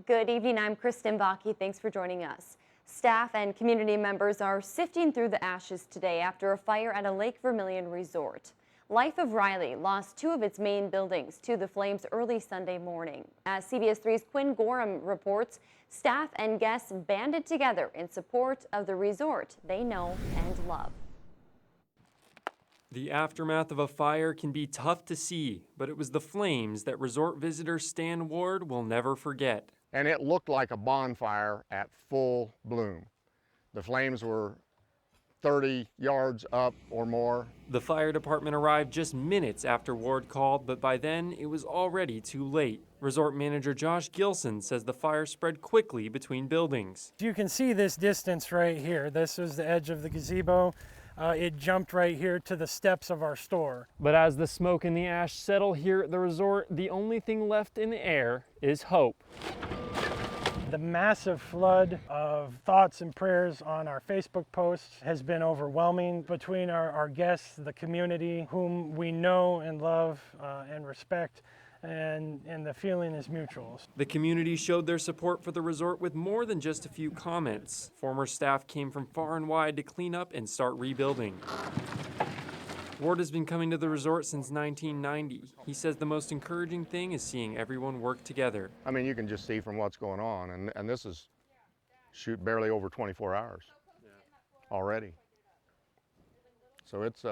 Good evening, I'm Kristen Bakke. Thanks for joining us. Staff and community members are sifting through the ashes today after a fire at a Lake Vermilion resort. Life of Riley lost two of its main buildings to the flames early Sunday morning. As CBS 3's Quinn Gorham reports, staff and guests banded together in support of the resort they know and love. The aftermath of a fire can be tough to see, but it was the flames that resort visitor Stan Ward will never forget. And it looked like a bonfire at full bloom. The flames were 30 yards up or more. The fire department arrived just minutes after Ward called, but by then it was already too late. Resort manager Josh Gilson says the fire spread quickly between buildings. You can see this distance right here. This is the edge of the gazebo. It jumped right here to the steps of our store. But as the smoke and the ash settle here at the resort, the only thing left in the air is hope. The massive flood of thoughts and prayers on our Facebook posts has been overwhelming. Between our guests, the community, whom we know and love and respect, and the feeling is mutual. The community showed their support for the resort with more than just a few comments. Former staff came from far and wide to clean up and start rebuilding. Ward has been coming to the resort since 1990. He says the most encouraging thing is seeing everyone work together. I mean, you can just see from what's going on, and this is barely over 24 hours already. So it's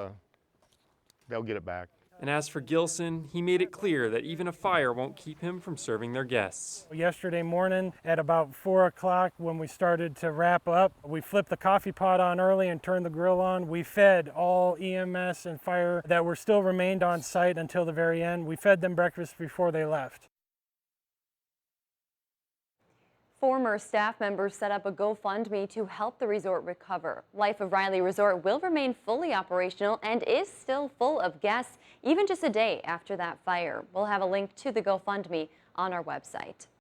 they'll get it back. And as for Gilson, he made it clear that even a fire won't keep him from serving their guests. Yesterday morning at about 4 o'clock when we started to wrap up, we flipped the coffee pot on early and turned the grill on. We fed all EMS and fire that were still remained on site until the very end. We fed them breakfast before they left. Former staff members set up a GoFundMe to help the resort recover. Life of Riley Resort will remain fully operational and is still full of guests, even just a day after that fire. We'll have a link to the GoFundMe on our website.